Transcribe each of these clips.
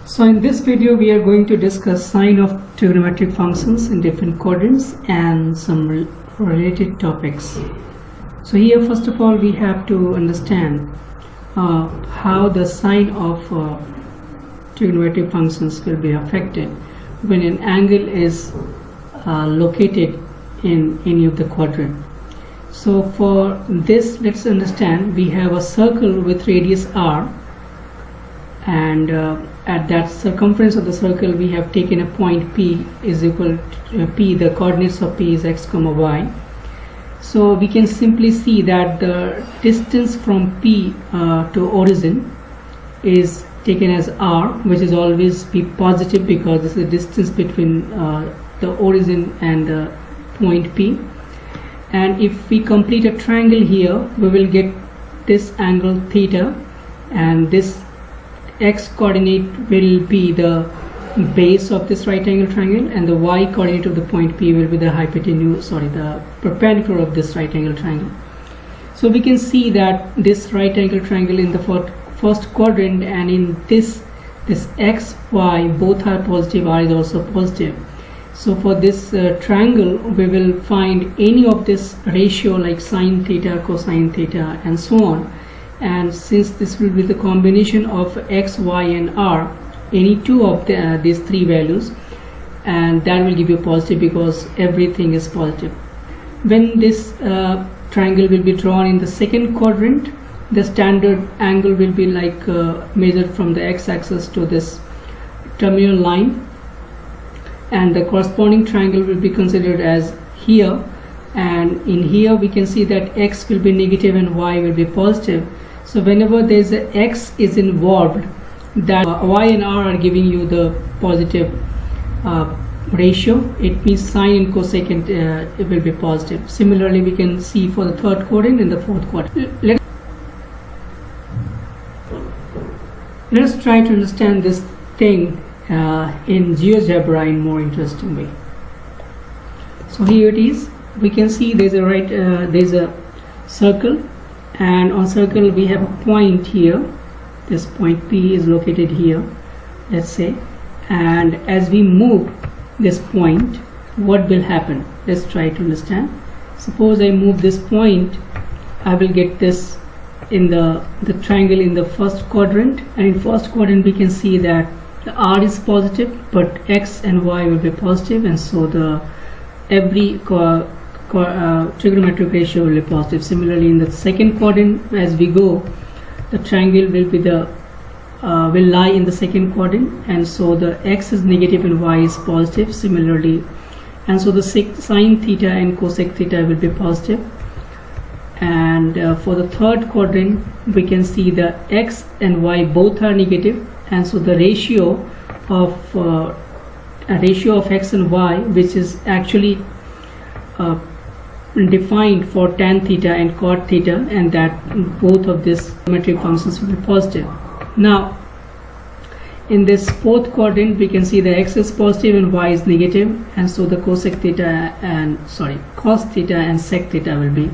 So in this video we are going to discuss sign of trigonometric functions in different quadrants and some related topics. So here first of all we have to understand how the sign of trigonometric functions will be affected when an angle is located in any of the quadrant. So for this, let's understand we have a circle with radius r, and at that circumference of the circle we have taken a point P is equal to P, the coordinates of P is x comma y. So we can simply see that the distance from P to origin is taken as r, which is always be positive because this is the distance between the origin and the point P. And if we complete a triangle here, we will get this angle theta, and this x coordinate will be the base of this right angle triangle, and the y coordinate of the point P will be the hypotenuse, the perpendicular of this right angle triangle. So we can see that this right angle triangle in the first quadrant, and in this x, y both are positive, r is also positive. So for this triangle we will find any of this ratio like sine theta, cosine theta and so on, and since this will be the combination of x, y and r, any two of these three values, and that will give you positive because everything is positive. When this triangle will be drawn in the second quadrant, the standard angle will be like measured from the x-axis to this terminal line, and the corresponding triangle will be considered as here, and in here we can see that x will be negative and y will be positive. So whenever there is a x is involved, that y and r are giving you the positive ratio, it means sine and cosecant it will be positive. Similarly we can see for the third quadrant and the fourth quadrant. Let us try to understand this thing in GeoGebra in more interesting way. So here it is. We can see there's a circle, and on circle we have a point here. This point P is located here, let's say, and as we move this point, what will happen? Let's try to understand. Suppose I move this point, I will get this in the triangle in the first quadrant, and in first quadrant we can see that the r is positive but x and y will be positive, and so the every trigonometric ratio will be positive. Similarly in the second quadrant, as we go, the triangle will be will lie in the second quadrant, and so the x is negative and y is positive similarly, and so the sine theta and cosec theta will be positive. And for the third quadrant we can see the x and y both are negative, and so the ratio of x and y, which is actually defined for tan theta and cot theta, and that both of these geometric functions will be positive. Now in this fourth quadrant we can see the x is positive and y is negative, and so the cos theta and sec theta will be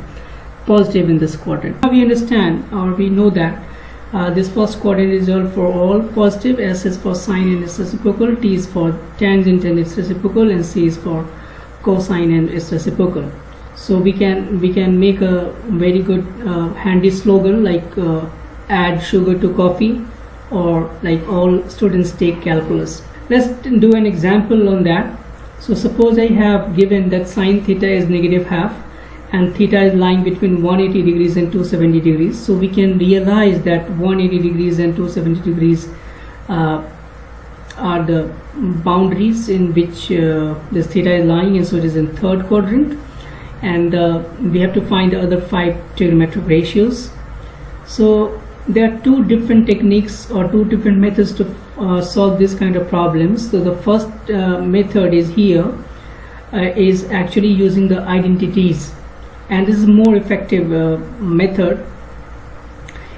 positive in this quadrant. Now we understand, or we know that this first quadrant is all positive. S is for sine and its reciprocal, T is for tangent and its reciprocal, and C is for cosine and its reciprocal. So we can make a very good handy slogan like add sugar to coffee, or like all students take calculus. Let's do an example on that. So suppose I have given that sine theta is negative half and theta is lying between 180 degrees and 270 degrees. So we can realize that 180 degrees and 270 degrees are the boundaries in which this theta is lying, and so it is in third quadrant, and we have to find the other 5 trigonometric ratios. So there are two different techniques or two different methods to solve this kind of problems. So the first method is here is actually using the identities, and this is a more effective method.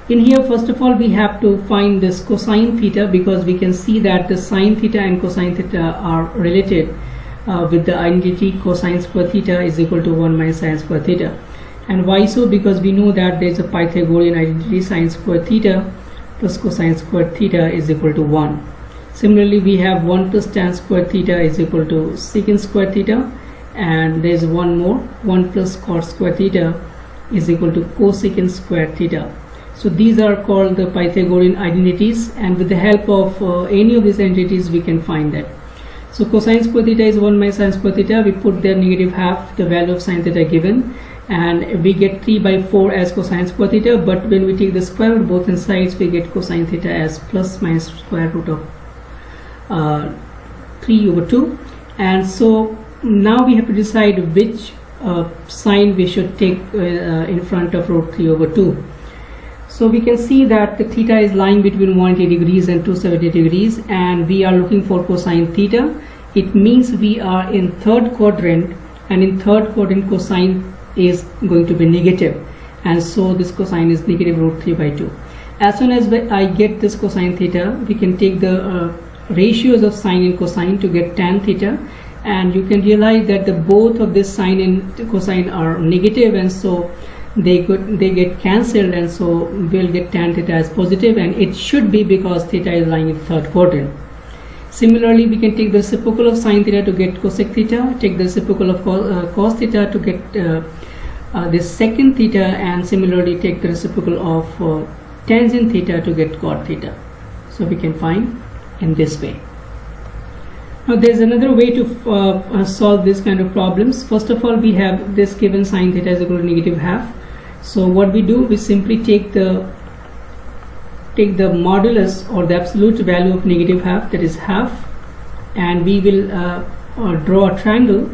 In here first of all we have to find this cosine theta, because we can see that the sine theta and cosine theta are related with the identity cosine square theta is equal to 1 minus sine square theta. And why so? Because we know that there is a Pythagorean identity sine square theta plus cosine square theta is equal to 1. Similarly, we have 1 plus tan square theta is equal to secant square theta, and there is one more, 1 plus cot square theta is equal to cosecant square theta. So these are called the Pythagorean identities, and with the help of any of these entities we can find that. So cosine square theta is 1 minus sin square theta. We put their negative half, the value of sin theta given, and we get 3 by 4 as cosine square theta, but when we take the square root both sides, we get cosine theta as plus minus square root of 3 over 2. And so now we have to decide which sign we should take in front of root 3 over 2. So we can see that the theta is lying between 180 degrees and 270 degrees, and we are looking for cosine theta. It means we are in third quadrant, and in third quadrant cosine is going to be negative, and so this cosine is negative root 3 by 2. As soon as I get this cosine theta, we can take the ratios of sine and cosine to get tan theta, and you can realize that the both of this sine and cosine are negative, and so they get cancelled, and so we'll get tan theta as positive, and it should be because theta is lying in the third quadrant. Similarly, we can take the reciprocal of sin theta to get cosec theta, take the reciprocal of cos theta to get this secant theta, and similarly take the reciprocal of tangent theta to get cot theta. So we can find in this way. Now there is another way to solve this kind of problems. First of all, we have this given sin theta is equal to negative half. So what we do, we simply take the modulus or the absolute value of negative half, that is half, and we will draw a triangle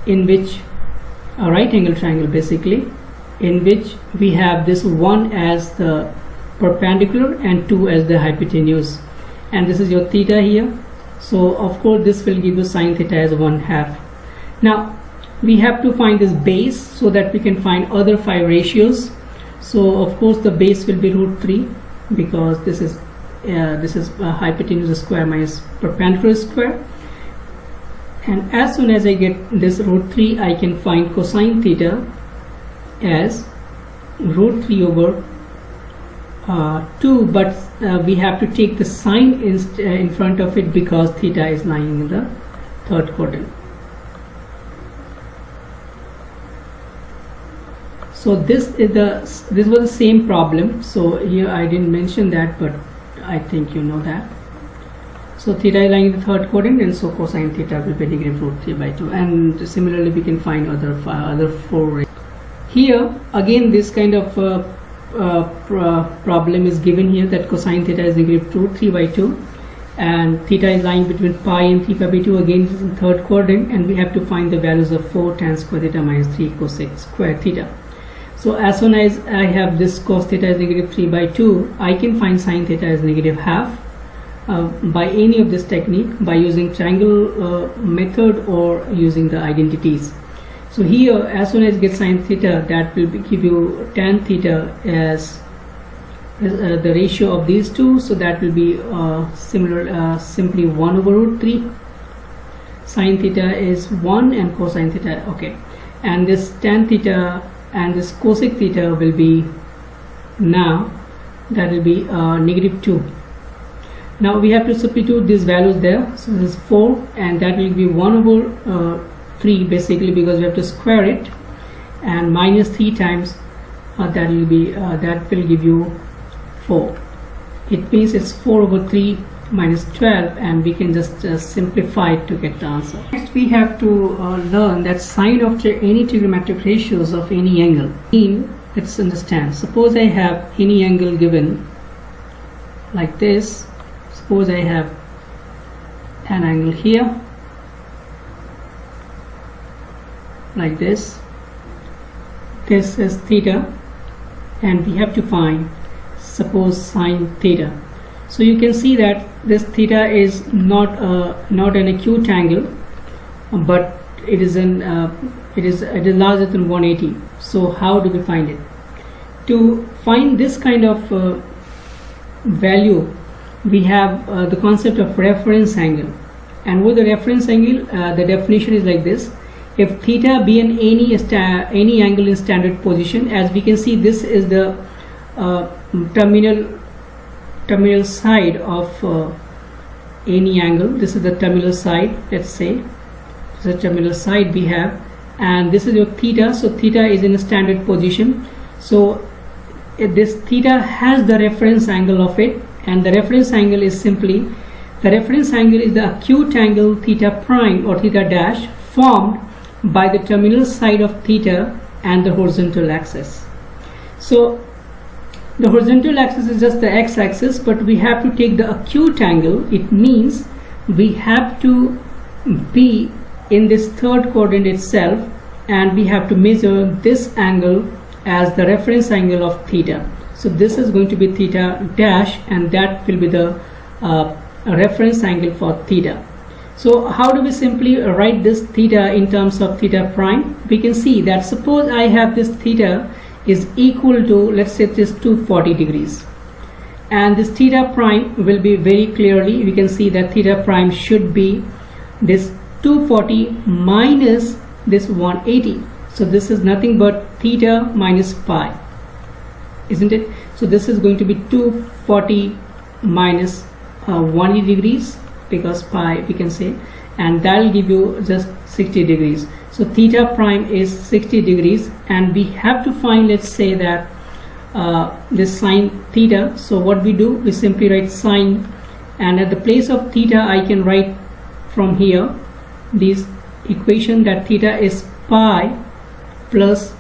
in which a right angle triangle basically, in which we have this 1 as the perpendicular and 2 as the hypotenuse, and this is your theta here. So of course this will give you sin theta as 1/2. Now we have to find this base so that we can find other 5 ratios. So of course the base will be root 3, because this is hypotenuse square minus perpendicular square, and as soon as I get this root 3, I can find cosine theta as root 3 over 2, but we have to take the sign in front of it because theta is lying in the third quadrant. So this was the same problem. So here I didn't mention that, but I think you know that. So theta is lying in the third quadrant, and so cosine theta will be negative root 3 by 2. And similarly we can find other 4. Here again this kind of problem is given here, that cosine theta is negative root 3 by 2, and theta is lying between pi and 3 pi by 2. Again this is in third quadrant, and we have to find the values of 4 tan square theta minus 3 cosec square theta. So as soon as I have this cos theta is negative 3 by 2, I can find sin theta as negative half by any of this technique, by using triangle method or using the identities. So here as soon as you get sin theta, that will give you tan theta as the ratio of these two, so that will be simply 1 over root 3. Sin theta is 1 and cosine theta, okay, and this tan theta and this cosec theta will be, now that will be negative 2. Now we have to substitute these values there. So this is 4, and that will be 1 over 3 basically, because we have to square it, and minus 3 times that will give you 4. It means it's 4 over 3 minus 12, and we can just simplify it to get the answer. Next we have to learn that sine of any trigonometric ratios of any angle. Let's understand. Suppose I have any angle given like this. Suppose I have an angle here like this. This is theta, and we have to find, suppose, sine theta. So you can see that this theta is not an acute angle, but it is larger than 180. So how do we find it? To find this kind of value, we have the concept of reference angle, and with the reference angle, the definition is like this: if theta be in any angle in standard position, as we can see, this is the terminal side of any angle. This is the terminal side, let's say. This is the terminal side we have, and this is your theta. So theta is in a standard position. So this theta has the reference angle of it, and the reference angle is simply, the reference angle is the acute angle theta prime or theta dash formed by the terminal side of theta and the horizontal axis. So the horizontal axis is just the x-axis, but we have to take the acute angle. It means we have to be in this third quadrant itself, and we have to measure this angle as the reference angle of theta. So this is going to be theta dash, and that will be the reference angle for theta. So how do we simply write this theta in terms of theta prime? We can see that suppose I have this theta is equal to, let's say, this 240 degrees, and this theta prime will be very clearly, we can see that theta prime should be this 240 minus this 180. So this is nothing but theta minus pi, isn't it? So this is going to be 240 minus 180 degrees, because pi we can say, and that will give you just 60 degrees. So theta prime is 60 degrees, and we have to find, let's say, that this sine theta. So what we do, we simply write sine, and at the place of theta I can write from here this equation that theta is pi plus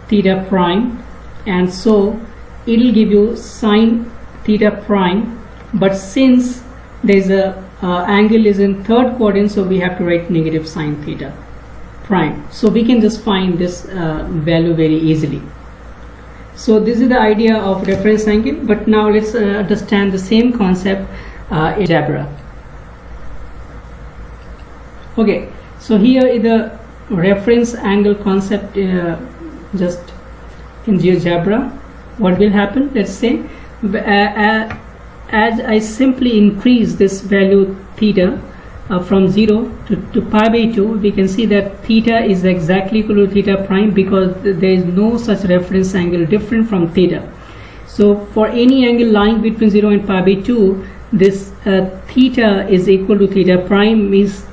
theta prime, and so it will give you sine theta prime. But since there is a angle is in third quadrant, so we have to write negative sine theta prime. So we can just find this value very easily. So this is the idea of reference angle. But now let's understand the same concept in algebra. Okay, so here is the reference angle concept just in GeoGebra. What will happen? Let's say as I simply increase this value theta from 0 to pi by 2, we can see that theta is exactly equal to theta prime, because there is no such reference angle different from theta. So for any angle lying between 0 and pi by 2, this theta is equal to theta prime, means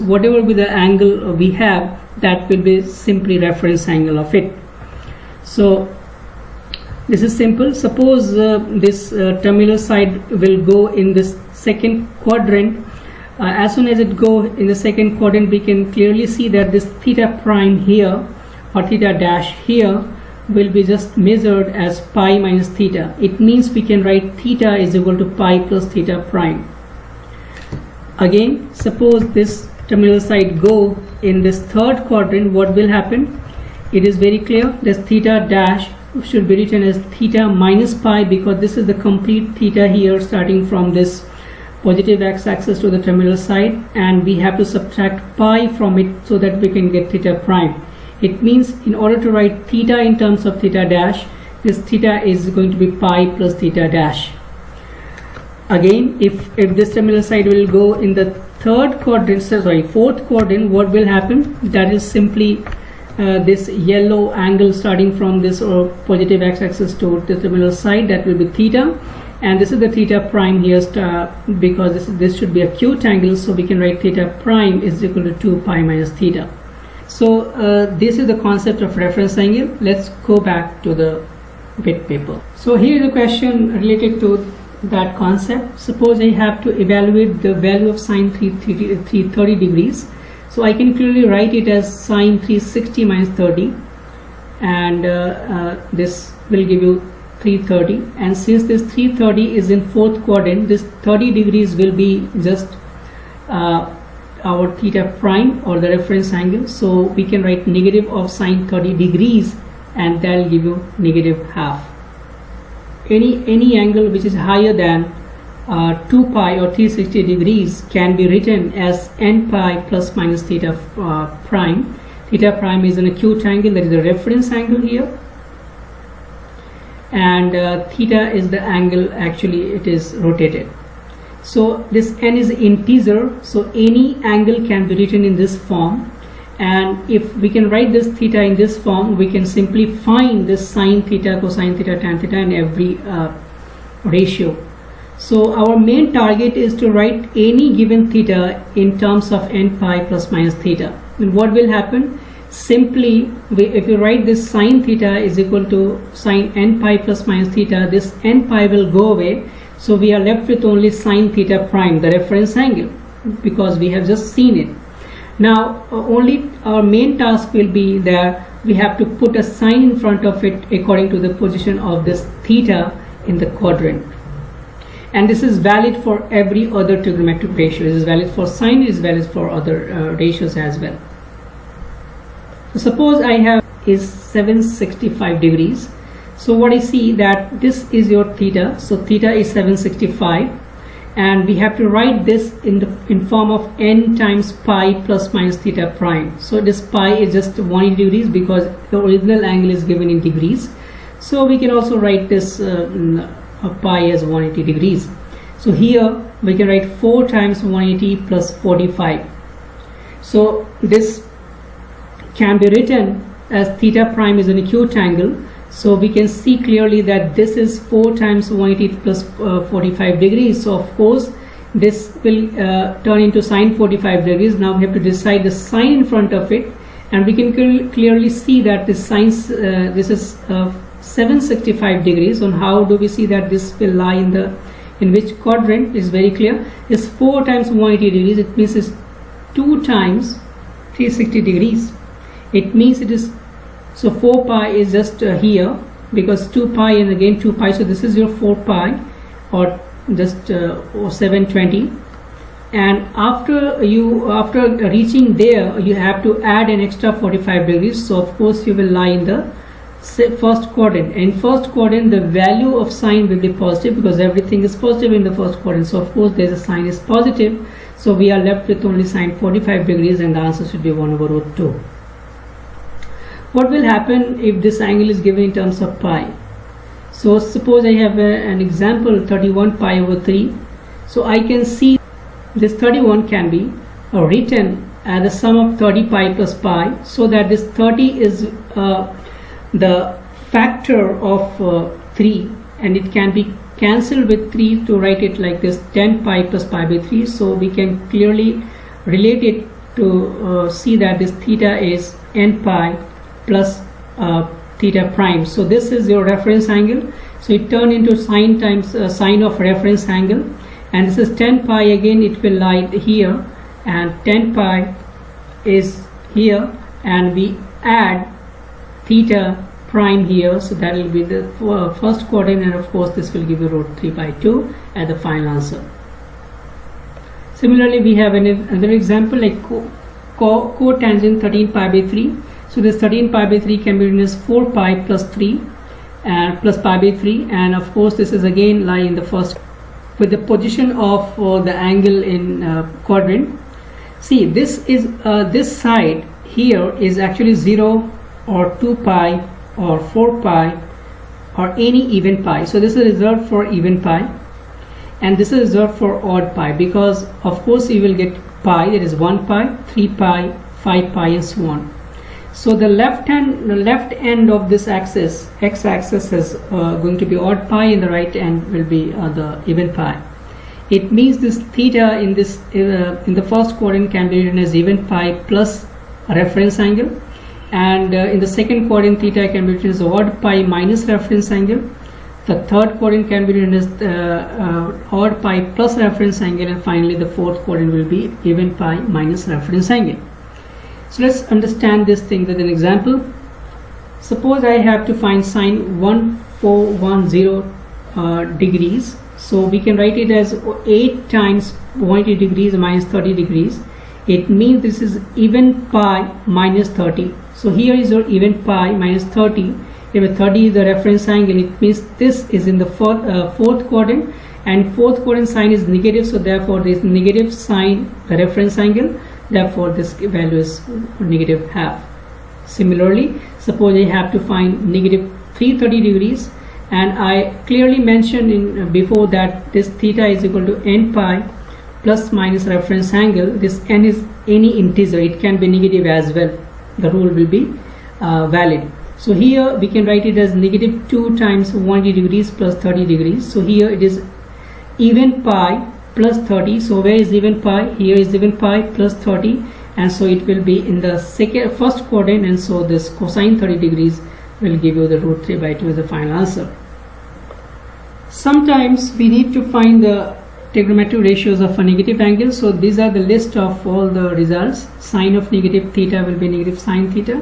whatever be the angle we have, that will be simply reference angle of it. So this is simple. Suppose this terminal side will go in this second quadrant. As soon as it go in the second quadrant, we can clearly see that this theta prime here or theta dash here will be just measured as pi minus theta. It means we can write theta is equal to pi plus theta prime. Again, suppose this terminal side go in this third quadrant, what will happen? It is very clear. This theta dash should be written as theta minus pi, because this is the complete theta here starting from this positive x-axis to the terminal side, and we have to subtract pi from it so that we can get theta prime. It means in order to write theta in terms of theta dash, this theta is going to be pi plus theta dash. Again, if this terminal side will go in the fourth quadrant, what will happen? That is simply this yellow angle starting from this positive x-axis to the terminal side, that will be theta, and this is the theta prime here, because this should be acute angle, so we can write theta prime is equal to 2 pi minus theta. So this is the concept of reference angle. Let's go back to the BitPaper. So here is a question related to that concept. Suppose I have to evaluate the value of sine 330 degrees. So I can clearly write it as sine 360 minus 30, and this will give you 330, and since this 330 is in fourth quadrant, this 30 degrees will be just our theta prime or the reference angle, so we can write negative of sine 30 degrees, and that will give you negative half. Any angle which is higher than 2 pi or 360 degrees can be written as n pi plus minus theta prime. Theta prime is an acute angle, that is the reference angle here, and theta is the angle actually it is rotated. So this n is integer, so any angle can be written in this form, and if we can write this theta in this form, we can simply find this sine theta, cosine theta, tan theta in every ratio. So our main target is to write any given theta in terms of n pi plus minus theta. And what will happen? Simply, if you write this sine theta is equal to sine n pi plus minus theta, this n pi will go away. So we are left with only sine theta prime, the reference angle, because we have just seen it. Now, only our main task will be that we have to put a sign in front of it according to the position of this theta in the quadrant. And this is valid for every other trigonometric ratio. This is valid for sine, it is valid for other ratios as well. So suppose I have is 765 degrees. So what I see that this is your theta. So theta is 765, and we have to write this in form of n times pi plus minus theta prime. So this pi is just 180 degrees because the original angle is given in degrees. So we can also write this pi as 180 degrees. So here we can write 4 times 180 plus 45. So this can be written as theta prime is an acute angle. So we can see clearly that this is 4 times 180 plus 45 degrees. So of course this will turn into sine 45 degrees. Now we have to decide the sign in front of it, and we can clearly see that this sine this is 765 degrees. On how do we see that this will lie in which quadrant is very clear. It's 4 times 180 degrees. It means it's 2 times 360 degrees. It means it is, so 4 pi is just here, because 2 pi and again 2 pi. So this is your 4 pi, or just or 720. And after reaching there, you have to add an extra 45 degrees. So of course you will lie in the first quadrant. In first quadrant the value of sine will be positive because everything is positive in the first quadrant. So of course there is a sine is positive. So we are left with only sine 45 degrees, and the answer should be 1 over root 2. What will happen if this angle is given in terms of pi? So suppose I have an example 31 pi over 3. So I can see this 31 can be written as the sum of 30 pi plus pi, so that this 30 is the factor of 3, and it can be cancelled with 3 to write it like this, 10 pi plus pi by 3. So we can clearly relate it to see that this theta is n pi plus theta prime. So this is your reference angle. So it turned into sine times sine of reference angle, and this is 10 pi again. It will lie here, and 10 pi is here, and we add theta prime here. So that will be the first quadrant, and of course this will give you root 3 by 2 as the final answer. Similarly, we have another example like cotangent 13 pi by 3. So this 13 pi by 3 can be written as 4 pi plus 3 and plus pi by 3, and of course this is again lie in the first with the position of the angle in quadrant. See, this is this side here is actually 0 or 2 pi or 4 pi or any even pi. So this is reserved for even pi, and this is reserved for odd pi, because of course you will get pi, that is 1 pi, 3 pi, 5 pi, and so on. So the left end of this axis, x-axis, is going to be odd pi, and the right end will be the even pi. It means this theta in this in the first quadrant can be written as even pi plus a reference angle, and in the second quadrant theta can be written as odd pi minus reference angle. The third quadrant can be written as odd pi plus reference angle, and finally the fourth quadrant will be even pi minus reference angle. So let's understand this thing with an example. Suppose I have to find sine 1410 degrees. So we can write it as 8 times 180 degrees minus 30 degrees. It means this is even pi minus 30. So here is your even pi minus 30. If 30 is the reference angle, it means this is in the fourth quadrant, and fourth quadrant sign is negative. So therefore this negative sign the reference angle. Therefore this value is negative half. Similarly, suppose I have to find negative 330 degrees, and I clearly mentioned in before that this theta is equal to n pi plus minus reference angle. This n is any integer, it can be negative as well. The rule will be valid. So here we can write it as negative 2 times 180 degrees plus 30 degrees. So here it is even pi plus 30. So where is even pi? Here is even pi plus 30, and so it will be in the first quadrant, and so this cosine 30 degrees will give you the root 3 by 2 as the final answer. Sometimes we need to find the trigonometric ratios of a negative angle. So these are the list of all the results. Sine of negative theta will be negative sine theta,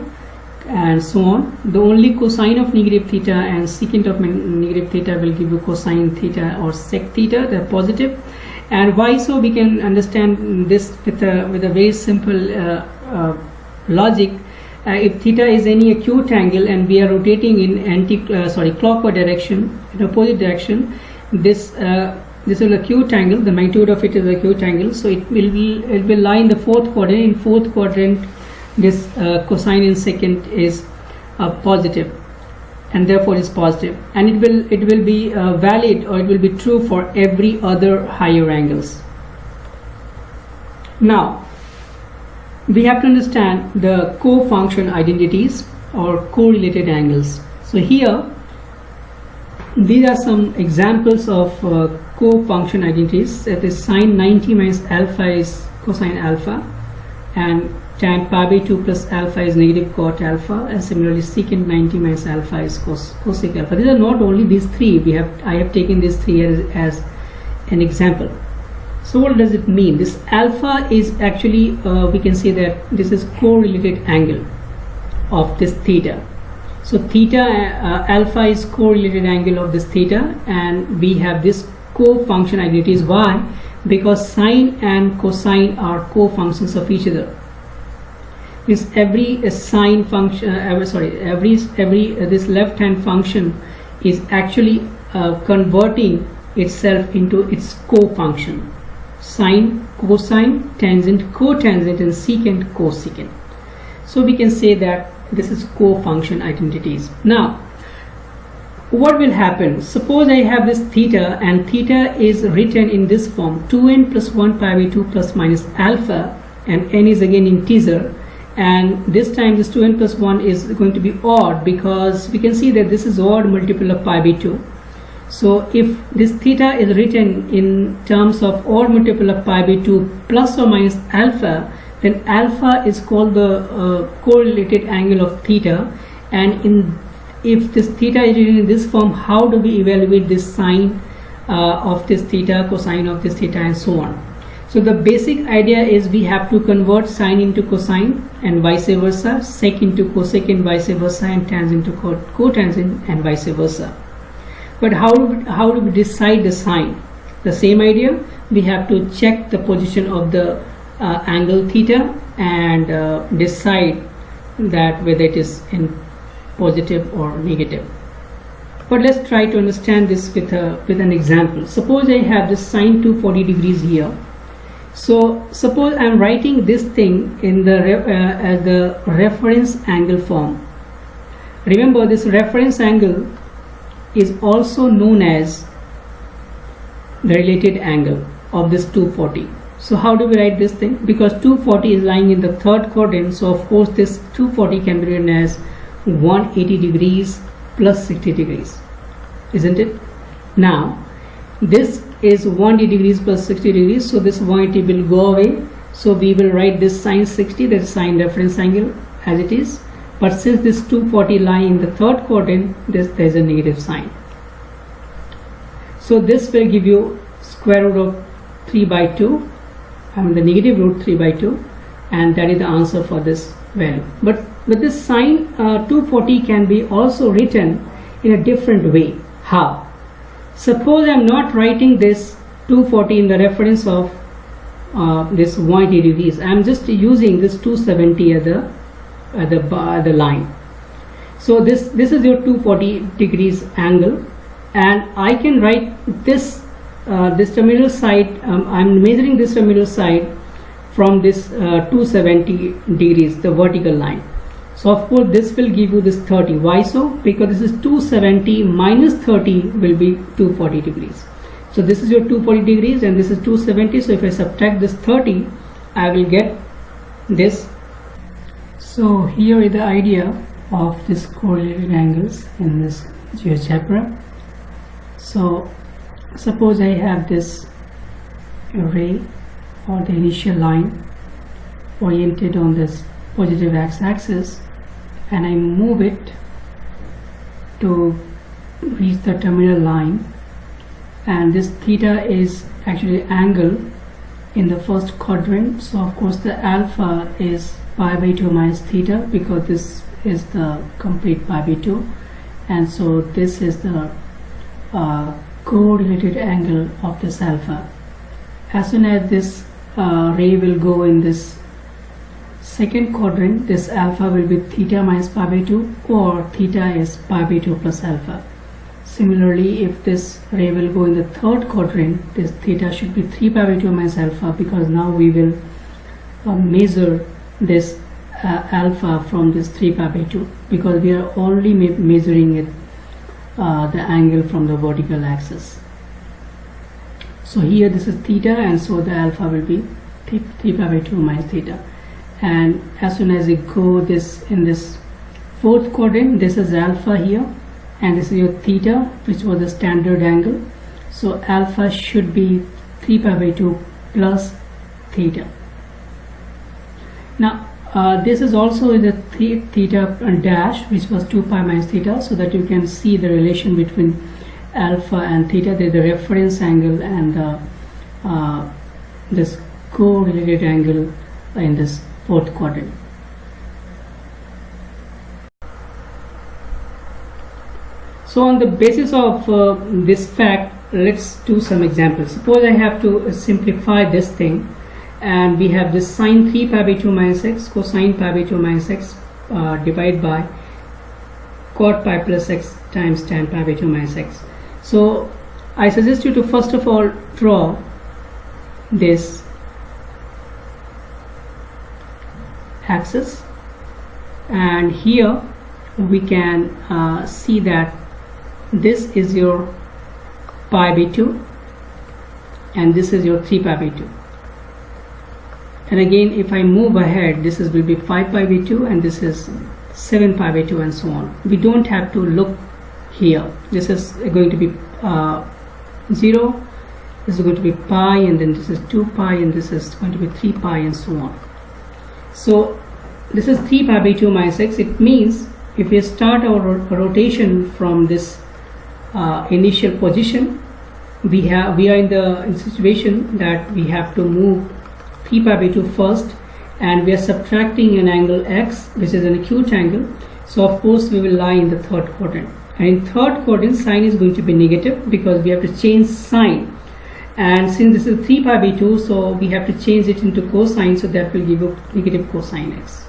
and so on. The only cosine of negative theta and secant of negative theta will give you cosine theta or sec theta. They're positive. And why so? We can understand this with a very simple logic. If theta is any acute angle and we are rotating in clockwise direction, in opposite direction, this is an acute angle. The magnitude of it is acute angle, so it will lie in the fourth quadrant. In fourth quadrant, this cosine in secant is positive, and therefore is positive, and it will be valid, or it will be true for every other higher angles. Now we have to understand the cofunction identities or correlated angles. So here these are some examples of cofunction identities. That is, sine 90 minus alpha is cosine alpha, and tan pi by 2 plus alpha is negative cot alpha, and similarly secant 90 minus alpha is cosec alpha. These are not only these three. I have taken these three as an example. So what does it mean? This alpha is actually, we can say that this is correlated angle of this theta. So theta alpha is correlated angle of this theta, and we have this cofunction identities. Why? Because sine and cosine are cofunctions of each other. This every sine function, this left hand function is actually converting itself into its cofunction. Sine, cosine, tangent, cotangent, and secant, cosecant. So we can say that this is cofunction identities. Now what will happen? Suppose I have this theta, and theta is written in this form: 2n plus 1 pi by 2 plus minus alpha, and n is again integer, and this time this 2n plus 1 is going to be odd, because we can see that this is odd multiple of pi by 2. So if this theta is written in terms of odd multiple of pi by 2 plus or minus alpha, then alpha is called the correlated angle of theta. And if this theta is written in this form, how do we evaluate this sine of this theta, cosine of this theta, and so on? So the basic idea is we have to convert sine into cosine and vice versa, sec into cosec and vice versa, and tangent into cotangent and vice versa. But how do we decide the sign? The same idea. We have to check the position of the angle theta and decide that whether it is in positive or negative. But let's try to understand this with an example. Suppose I have this sine 240 degrees here. So suppose I am writing this thing in the as the reference angle form. Remember, this reference angle is also known as the related angle of this 240. So how do we write this thing? Because 240 is lying in the third quadrant, so of course this 240 can be written as 180 degrees plus 60 degrees, isn't it? Now this is 180 degrees plus 60 degrees, so this 180 will go away, so we will write this sine 60, that is sine reference angle, as it is. But since this 240 lie in the third quadrant, there is a negative sign. So this will give you square root of 3 by 2, the negative root 3 by 2, and that is the answer for this value. But this sine 240 can be also written in a different way. How? Suppose I am not writing this 240 in the reference of this 180 degrees. I am just using this 270 at the line. So this is your 240 degrees angle, and I can write this terminal side. I'm measuring this terminal side from this 270 degrees, the vertical line. So of course this will give you this 30. Why so? Because this is 270 minus 30 will be 240 degrees. So this is your 240 degrees and this is 270. So if I subtract this 30, I will get this. So here is the idea of this correlated angles in this GeoGebra. So suppose I have this array or the initial line oriented on this positive x-axis, and I move it to reach the terminal line, and this theta is actually angle in the first quadrant. So of course the alpha is pi by 2 minus theta, because this is the complete pi by 2, and so this is the correlated angle of this alpha. As soon as this ray will go in this second quadrant, this alpha will be theta minus pi by 2, or theta is pi by 2 plus alpha. Similarly, if this ray will go in the third quadrant, this theta should be 3 pi by 2 minus alpha, because now we will measure this alpha from this 3 pi by 2, because we are only measuring it the angle from the vertical axis. So here this is theta, and so the alpha will be 3 pi by 2 minus theta. And as soon as you go this in this fourth quadrant, this is alpha here, and this is your theta, which was the standard angle. So alpha should be 3 pi by 2 plus theta. Now this is also the theta dash, which was 2 pi minus theta, so that you can see the relation between alpha and theta. There is the reference angle and the this correlated angle in this fourth quadrant. So on the basis of this fact, let's do some examples. Suppose I have to simplify this thing, and we have this sine 3 pi by 2 minus x cosine pi by 2 minus x divided by cot pi plus x times tan pi by 2 minus x. So I suggest you to first of all draw this axis, and here we can see that this is your pi by 2 and this is your 3 pi by 2. And again, if I move ahead, this will be 5 pi by 2 and this is 7 pi by 2 and so on. We don't have to look here. This is going to be 0, this is going to be pi, and then this is 2 pi, and this is going to be 3 pi and so on. So this is 3 pi by 2 minus x. It means if we start our rotation from this initial position, we are in the situation that we have to move 3 pi by 2 first, and we are subtracting an angle x, which is an acute angle. So of course we will lie in the third quadrant, and in third quadrant sine is going to be negative, because we have to change sine, and since this is 3 pi by 2, so we have to change it into cosine, so that will give you negative cosine x.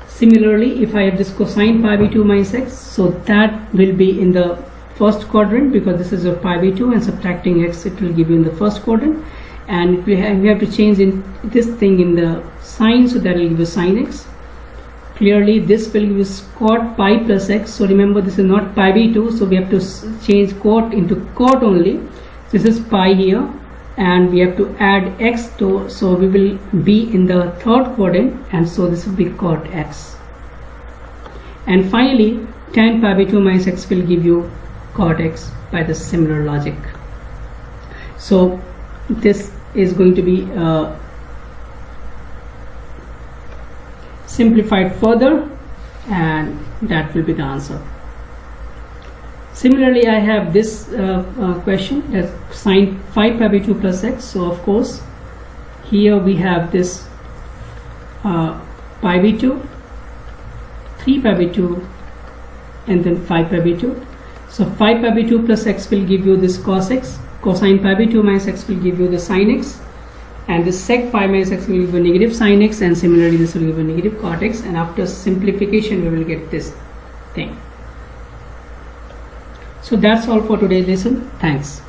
Similarly, if I have this cosine pi by 2 minus x, so that will be in the first quadrant, because this is your pi by 2, and subtracting x, it will give you in the first quadrant. And we have to change in this thing in the sine, so that will give you sine x. Clearly this will give you cot pi plus x. So remember, this is not pi by 2, so we have to change cot into cot only. This is pi here, and we have to add x to, so we will be in the third quadrant, and so this will be cot x. And finally tan pi by 2 minus x will give you cot x by the similar logic. So this is going to be simplified further, and that will be the answer. Similarly, I have this question, that sine 5 pi by 2 plus x. So of course here we have this pi by 2, 3 pi by 2, and then 5 pi by 2. So 5 pi by 2 plus x will give you this cos x, cosine pi by 2 minus x will give you the sin x, and this sec pi minus x will give you negative sin x, and similarly this will give you negative cot x, and after simplification we will get this thing. So that's all for today's lesson. Thanks.